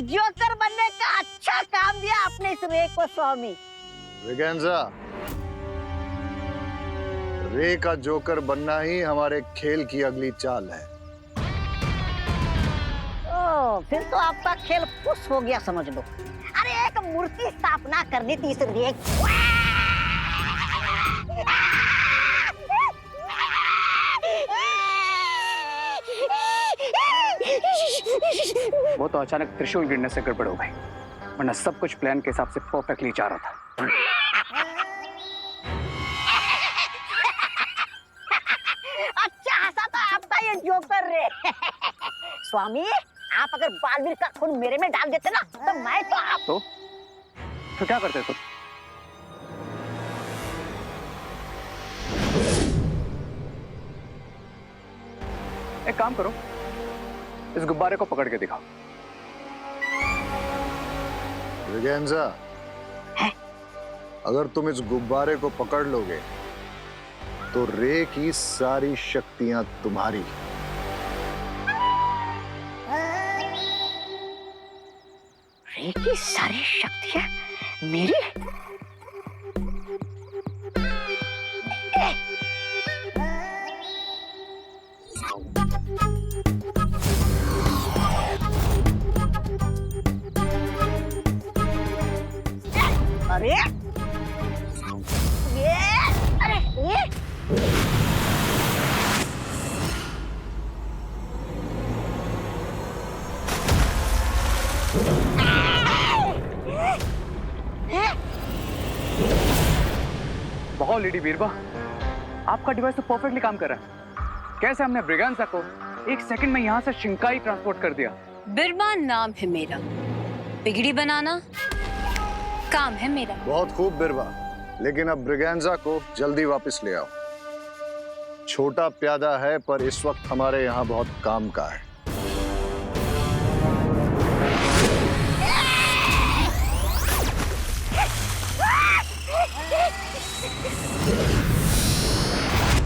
Joker बनने का अच्छा काम दिया आपने इस रे को स्वामी। ब्रिगेंजा, रे का जोकर बनना ही हमारे खेल की अगली चाल है। फिर तो आपका खेल पुश हो गया समझ लो। अरे एक मूर्ति स्थापना करनी थी इस रे की। वो तो अचानक त्रिशूल गिरने से गड़बड़ हो गई, वरना सब कुछ प्लान के हिसाब से परफेक्टली जा रहा था। अच्छा हंसा तो आपका ये जोकर रे। स्वामी, आप अगर बालवीर का खून मेरे में डाल देते ना तो मैं तो आप तो क्या करते तुम? एक काम करो, इस गुब्बारे को पकड़ के दिखाओ। ब्रिगेंजा, अगर तुम इस गुब्बारे को पकड़ लोगे तो रे की सारी शक्तियां तुम्हारी। रे की सारी शक्तियां मेरी? अरे ये बहुत लेडी बीरबा, आपका डिवाइस तो परफेक्टली काम कर रहा है। कैसे हमने ब्रिगेंजा को एक सेकंड में यहाँ से शिंकाई ट्रांसपोर्ट कर दिया। बिरबा नाम है मेरा, बिगड़ी बनाना काम है मेरा। बहुत खूब बिरबा, लेकिन अब ब्रिगेंजा को जल्दी वापस ले आओ। छोटा प्यादा है पर इस वक्त हमारे यहाँ बहुत काम का है।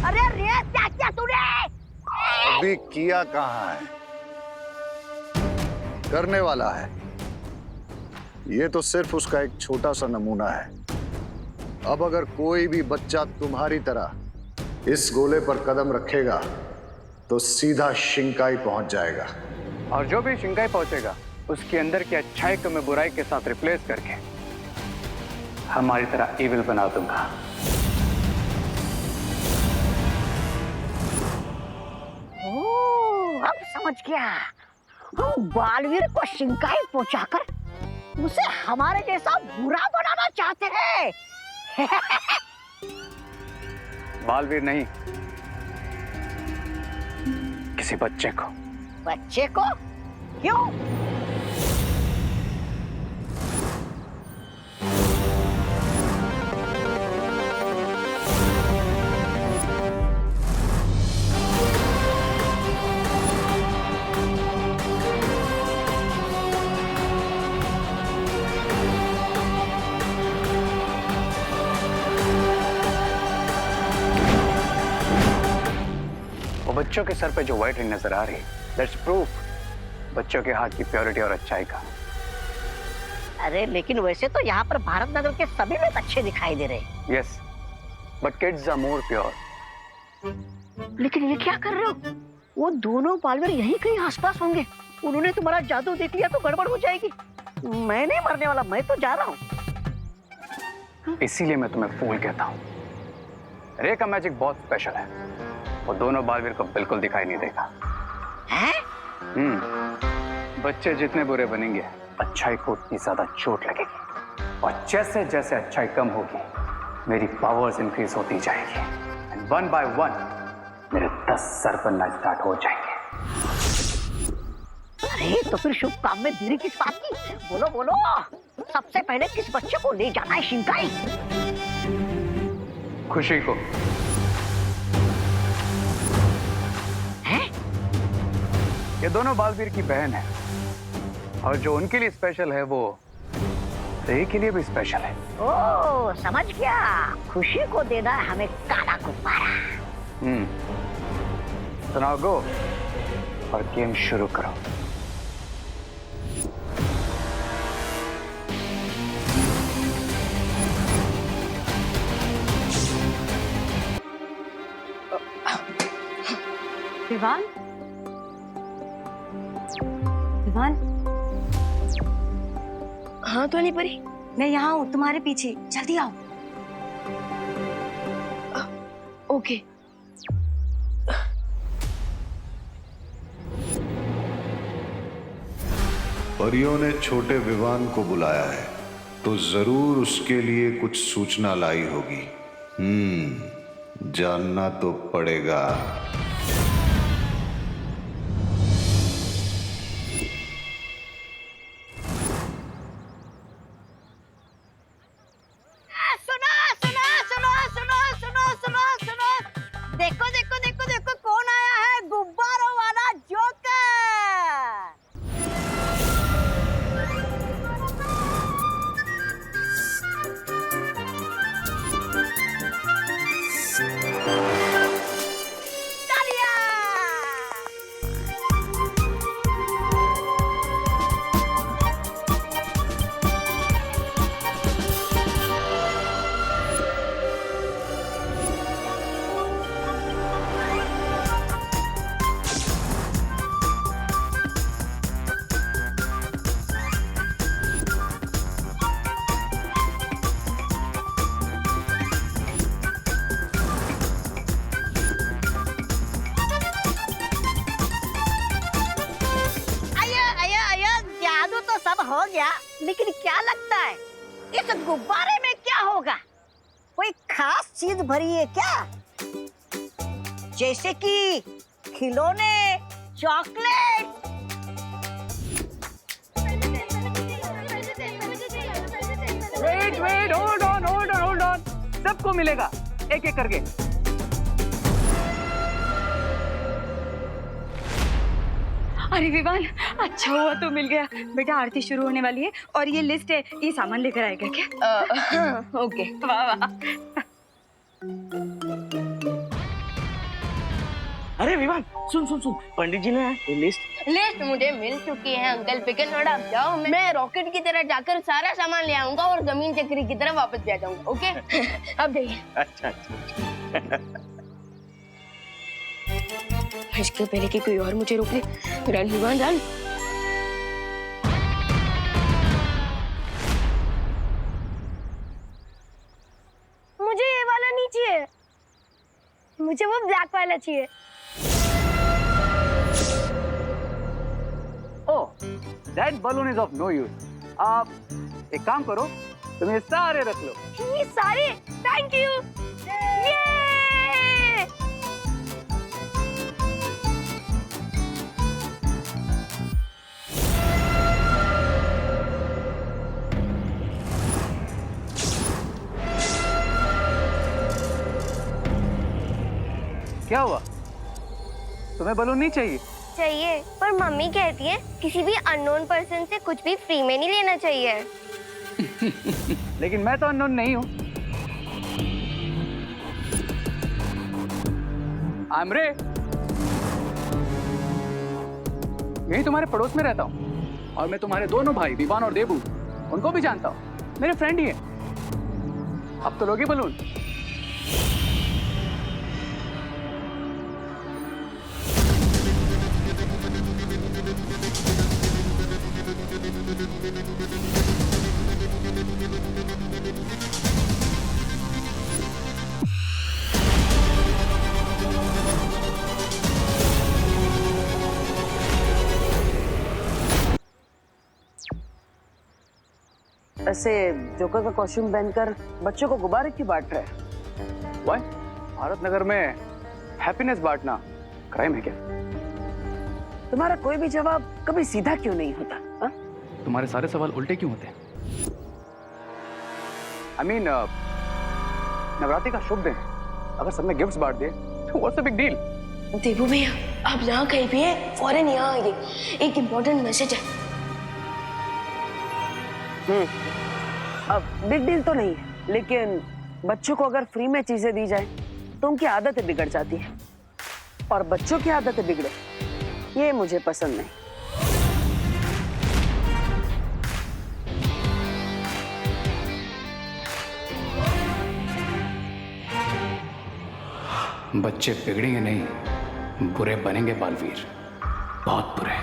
अरे रे क्या किया तूने? अभी किया कहाँ है, करने वाला है। ये तो सिर्फ उसका एक छोटा सा नमूना है। अब अगर कोई भी बच्चा तुम्हारी तरह इस गोले पर कदम रखेगा तो सीधा शिंकाई पहुंच जाएगा। और जो भी शिंकाई पहुंचेगा उसके अंदर की अच्छाई को मैं बुराई के साथ रिप्लेस करके हमारी तरह इविल बना दूंगा। अब समझ गया, हम बालवीर को शिंकाई पहुंचाकर उसे हमारे जैसा बुरा बनाना चाहते हैं। बालवीर नहीं, किसी बच्चे को। बच्चे को? क्यों? बच्चों के सर पे जो व्हाइट रिंग नजर आ रही है, दैट्स प्रूफ बच्चों के हाथ की प्योरिटी और अच्छाई का। अरे लेकिन वैसे तो यहाँ पर भारत नगर के सभी लोग अच्छे दिखाई दे रहे हैं। Yes, but kids are more pure. लेकिन ये क्या कर रहे हो? वो दोनों बालवीर यहीं कहीं आसपास होंगे। उन्होंने तुम्हारा जादू देख लिया तो गड़बड़ हो जाएगी। मैं नहीं मरने वाला, मैं तो जा रहा हूँ। इसीलिए मैं तुम्हें फूल कहता हूँ। रे का मैजिक बहुत स्पेशल है, वो दोनों बालवीर को बिल्कुल दिखाई नहीं देगा। हैं? बच्चे जितने बुरे बनेंगे अच्छाई को उतनी ज्यादा चोट लगेगी, और जैसे जैसे अच्छाई कम होगी मेरी पावर्स इंक्रीज होती जाएगी, एंड वन बाय वन मेरे 10 सर बनना स्टार्ट हो जाएंगे। अरे तो फिर शुभ काम में देरी किस बात की? बोलो बोलो, सबसे पहले किस बच्चे को ले जाना है शिंकाई? खुशी को। ये दोनों बालवीर की बहन है, और जो उनके लिए स्पेशल है वो रे के लिए भी स्पेशल है। ओ समझ गया, खुशी को देना है हमें काला गुब्बारा। तो नाउ गो और गेम शुरू करो। विवान, विवान, हाँ तो नहीं परी, मैं यहाँ हूँ तुम्हारे पीछे, जल्दी आओ। ओके। परियों ने छोटे विवान को बुलाया है तो जरूर उसके लिए कुछ सूचना लाई होगी। जानना तो पड़ेगा। सुनो सुनो सुनो सुनो सुनो सुनो सुनो, देखो देखो देखो देखो कौन आया है, गुब्बारों वाला जोकर। हो गया, लेकिन क्या लगता है इस गुब्बारे में क्या होगा? कोई खास चीज भरी है क्या? जैसे कि खिलौने, चॉकलेट? Wait, hold on. सबको मिलेगा एक एक करके। अरे विवान, अच्छा हुआ तो मिल गया। बेटा आरती शुरू होने वाली है और ये लिस्ट है, ये सामान लेकर आएगा क्या? ओके। वाह वाह। अरे विवान, सुन सुन सुन, पंडित जी ने लिस्ट मुझे मिल चुकी है अंकल। पिकन नोट आप जाओ, मैं रॉकेट की तरह जाकर सारा सामान ले आऊंगा और जमीन चक्री की तरह वापस भी आ जाऊंगा। ओके? अब जाइए। अच्छा अच्छा। इसके पहले कि कोई और मुझे रोक ले। Run Vivaan run. मुझे ये वाला नहीं चाहिए, मुझे वो ब्लैक वाला चाहिए। ओह, that balloon is of no use. आप एक काम करो, तुम ये सारे रख लो। ये सारे? Thank you. ये क्या हुआ? तुम्हें बलून नहीं चाहिए? चाहिए, पर मम्मी कहती है किसी भी अननोन पर्सन से कुछ भी फ्री में नहीं लेना चाहिए। लेकिन मैं तो अननोन नहीं हूँ। आमरे, यही तुम्हारे पड़ोस में रहता हूँ और मैं तुम्हारे दोनों भाई विवान और देबू, उनको भी जानता हूँ, मेरे फ्रेंड ही है। अब तो लोगे बलून। ऐसे जोकर का कॉस्ट्यूम पहनकर बच्चों को गुब्बारे क्यों बांट रहे हैं? वाह, भारत नगर में हैप्पीनेस बांटना क्राइम है क्या? तुम्हारा कोई भी जवाब कभी सीधा क्यों नहीं होता? हा? तुम्हारे सारे सवाल उल्टे क्यों होते हैं? I mean, नवरात्रि का शुभ दिन, अगर सबने गिफ्ट्स बांट दिए तो व्हाट्स द बिग डील? देबू भैया, आप यहाँ कहीं भी हैं, फौरन यहाँ आइए, एक इम्पोर्टेंट मैसेज है। अब बिग डील तो नहीं है, लेकिन बच्चों को अगर फ्री में चीजें दी जाए तो उनकी आदतें बिगड़ जाती हैं, और बच्चों की आदतें बिगड़े ये मुझे पसंद नहीं। बच्चे बिगड़ेंगे नहीं, बुरे बनेंगे बालवीर, बहुत बुरे,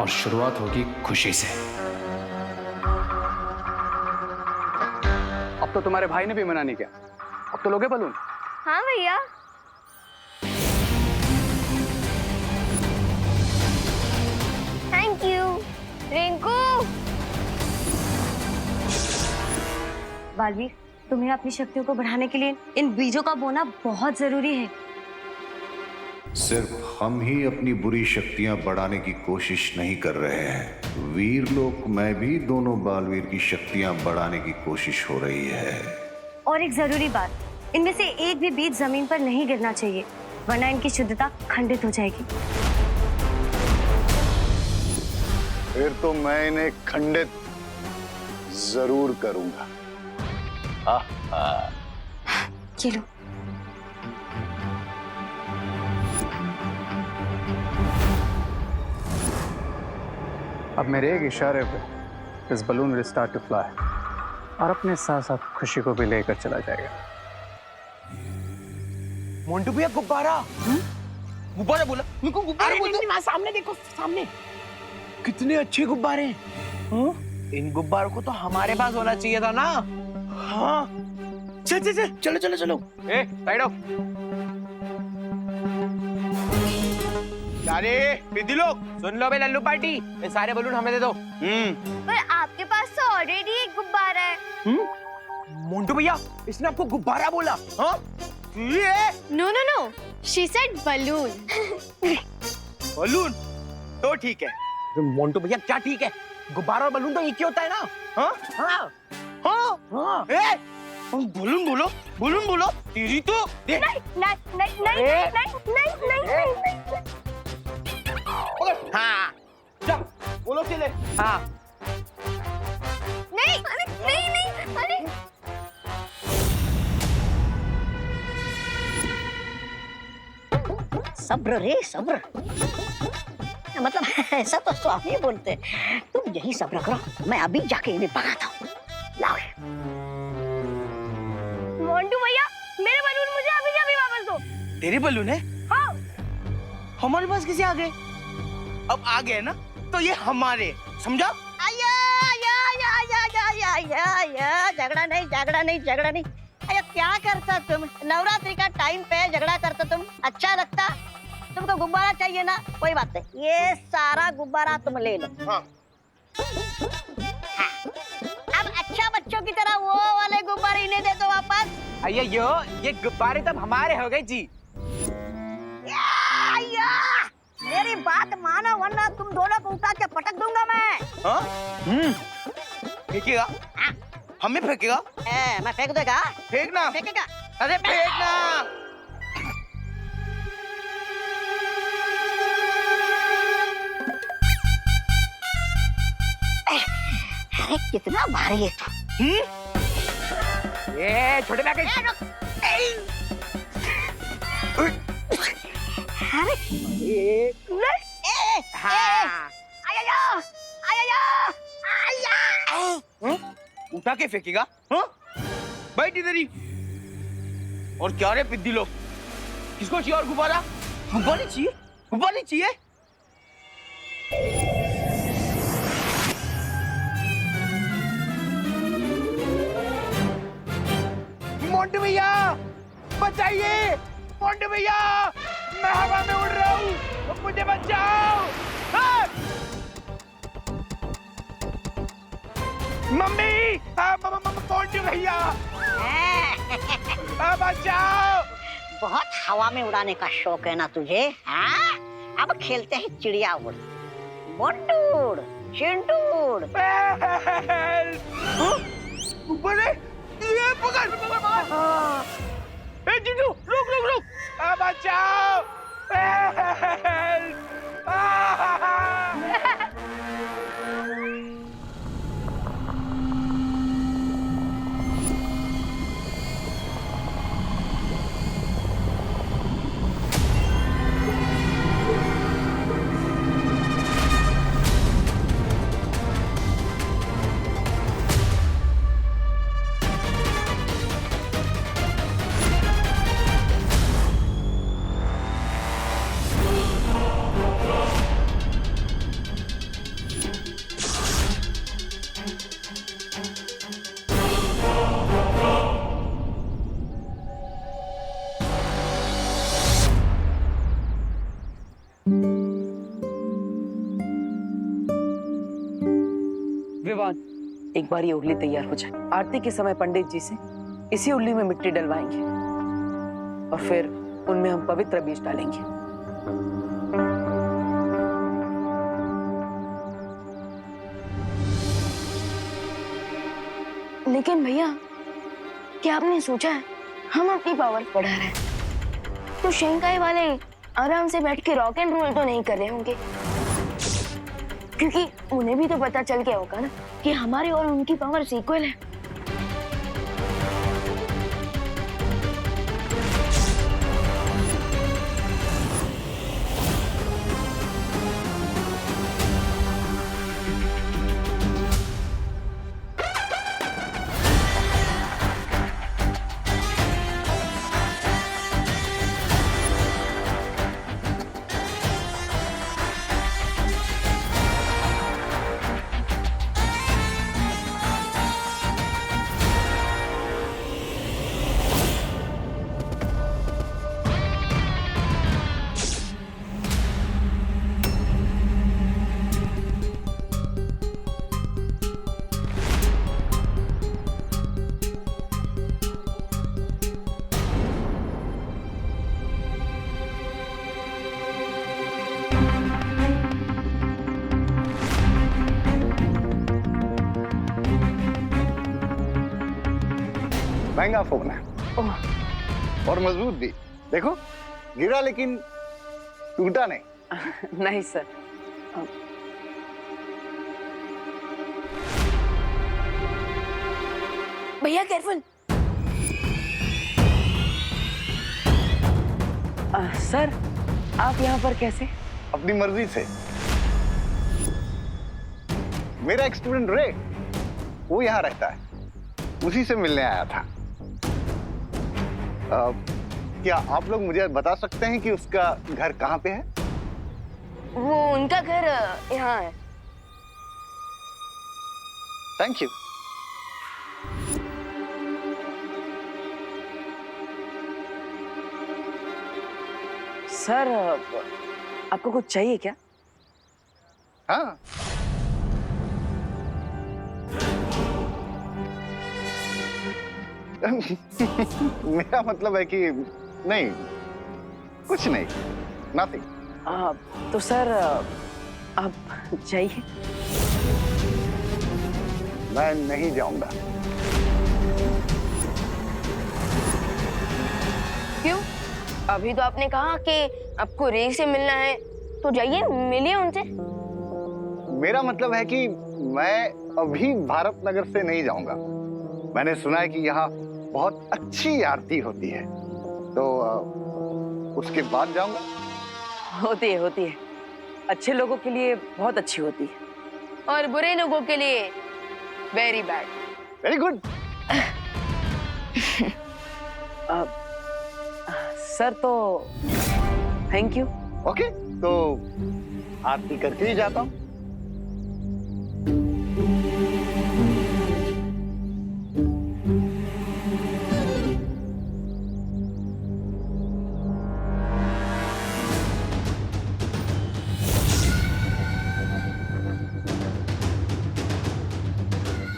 और शुरुआत होगी खुशी से। अब तो तुम्हारे भाई ने भी मना नहीं किया, अब तो लोगे बलून। हाँ भैया। Thank you Rinku. बालवीर, तुम्हें अपनी शक्तियों को बढ़ाने के लिए इन बीजों का बोना बहुत जरूरी है। सिर्फ हम ही अपनी बुरी शक्तियां बढ़ाने की कोशिश नहीं कर रहे हैं, वीर लोक में भी दोनों बालवीर की शक्तियां बढ़ाने की कोशिश हो रही है। और एक जरूरी बात, इनमें से एक भी बीज जमीन पर नहीं गिरना चाहिए, वरना इनकी शुद्धता खंडित हो जाएगी। फिर तो मैं इन्हें खंडित जरूर करूंगा। ये लो। अब मेरे एक इशारे पे this balloon will start to fly, और अपने साथ साथ खुशी को भी लेकर चला जाएगा। मोंटू भैया गुब्बारा। गुब्बारा बोला, मेरे को गुब्बारा बोलते। नहीं, वहाँ सामने देखो, सामने कितने अच्छे गुब्बारे हैं। इन गुब्बारों को तो हमारे पास होना चाहिए था ना। हाँ चल चल चल, चलो चलो चलो। ए साइड ऑफ। अरे विधि लोग सुन लो बे, लल्लू पार्टी, ये सारे बलून हमें दे दो। पर आपके पास तो ऑलरेडी एक गुब्बारा है। मोंटू भैया, इसने आपको गुब्बारा बोला? हाँ ये no no no, she said balloon. Balloon तो ठीक है। तो मोंटू भैया क्या ठीक है, गुब्बारा और बलून तो एक ही होता है ना। हाँ हाँ हाँ हाँ। ए बलून बोलो, बलून बोलो, तेरी तो नहीं नहीं नहीं नहीं नहीं नहीं नहीं नहीं। हाँ चल बोलो चले। हाँ नहीं अरे नहीं नहीं अरे सब्र रे सब्र, मतलब ऐसा तो स्वामी बोलते, तुम यही सब्र करो, मैं अभी जाके इन्हें भगाता हूँ। लाओ। मोंटू भैया, मेरे बलून मुझे अभी अभी वापस दो। तेरे बलून है? हाँ। हमारे पास कैसे आ गए? अब आ गए ना तो ये हमारे, समझा? आया आया आया आया आया आया आया, झगड़ा नहीं झगड़ा नहीं झगड़ा नहीं। अरे क्या करता तुम, नवरात्रि का टाइम पे झगड़ा करता तुम, अच्छा लगता? तुमको गुब्बारा चाहिए ना, कोई बात नहीं, ये सारा गुब्बारा तुम ले लो। हाँ। अब अच्छा बच्चों की तरह वो वाले गुब्बारे इन्हें दे दो वापस। अये यो, ये गुब्बारे तब हमारे हो गए जी। या, मेरी बात मानो वरना तुम दोनों को उठा के पटक दूंगा मैं। हाँ? फेंकेगा? हमें फेंकेगा? मैं फेंक देगा? फेंकना। फेंकेगा? अरे फेंकना। अरे कितना भारी है तू। ये छोटे पैकेट। अरे उठा के फेंकेगा? हाँ? बैठ इधर ही। और क्या रे पिद्दी लोग, किसको चाहिए और गुब्बारा? गुब्बारे चाहिए? गुब्बारे चाहिए? मोंटू भैया बचाइए, मोंटू भैया मैं हवा में उड़ रहा हूँ, मुझे बचाओ। हाँ! मम्मी, मोंटू भैया बचाओ। बहुत हवा में उड़ाने का शौक है ना तुझे? हाँ? अब खेलते हैं चिड़िया उड़, मोंटू उड़, चिंटू उड़। गुब्बारे ये पकड़ पकड़ पकड़। ए चिंटू रुक रुक रुक, बचाओ। विवान, एक बार ये उर्ली तैयार हो जाए, आरती के समय पंडित जी से इसी उर्ली में मिट्टी डलवाएंगे और फिर उनमें हम पवित्र बीज डालेंगे। लेकिन भैया, क्या आपने सोचा है हम अपनी पावर बढ़ा रहे हैं तो शंकाई वाले आराम से बैठ के रॉक एंड रोल तो नहीं कर रहे होंगे, क्योंकि उन्हें भी तो पता चल गया होगा ना कि हमारी और उनकी पावर इक्वल है। महंगा फोन है और मजबूत भी। देखो, गिरा लेकिन टूटा नहीं। नहीं सर। भैया केयरफुल। सर, आप यहाँ पर कैसे? अपनी मर्जी से। मेरा एक स्टूडेंट रे, वो यहाँ रहता है, उसी से मिलने आया था। क्या आप लोग मुझे बता सकते हैं कि उसका घर कहाँ पे है? वो उनका घर यहाँ है। Thank you. सर, आपको कुछ चाहिए क्या? हाँ, मेरा मतलब है कि नहीं, कुछ नहीं, नथिंग। तो सर, आप जाइए। मैं नहीं जाऊंगा। क्यों? अभी तो आपने कहा कि आपको रे से मिलना है, तो जाइए मिलिए उनसे। मेरा मतलब है कि मैं अभी भारत नगर से नहीं जाऊंगा। मैंने सुना है कि यहाँ बहुत अच्छी आरती होती है, तो उसके बाद जाऊंगा। होती है। अच्छे लोगों के लिए बहुत अच्छी होती है और बुरे लोगों के लिए very bad. Very good. Sir, तो थैंक यू। ओके, तो आरती करके ही जाता हूँ।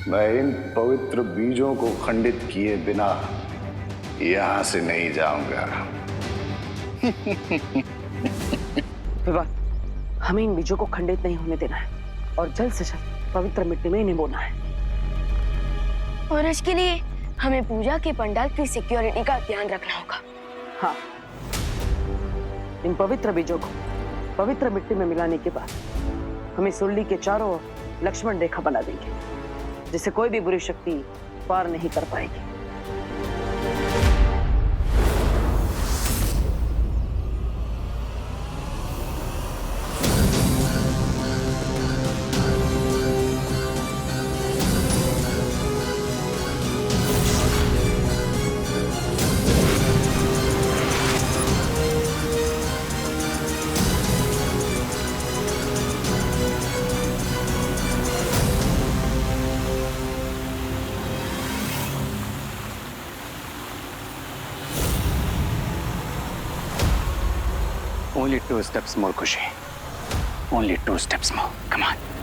मैं इन पवित्र बीजों को खंडित किए बिना यहां से नहीं जाऊंगा। विवान, हमें इन बीजों को खंडित नहीं होने देना है और जल्द से जल्द पवित्र मिट्टी में इन्हें बोना है। और इसके लिए हमें पूजा के पंडाल की सिक्योरिटी का ध्यान रखना होगा। हाँ, इन पवित्र बीजों को पवित्र मिट्टी में मिलाने के बाद हम इस उल्ली के चारों ओर लक्ष्मण रेखा बना देंगे, जिसे कोई भी बुरी शक्ति पार नहीं कर पाएगी। Only 2 steps more, Kushi. Only 2 steps more. Come on.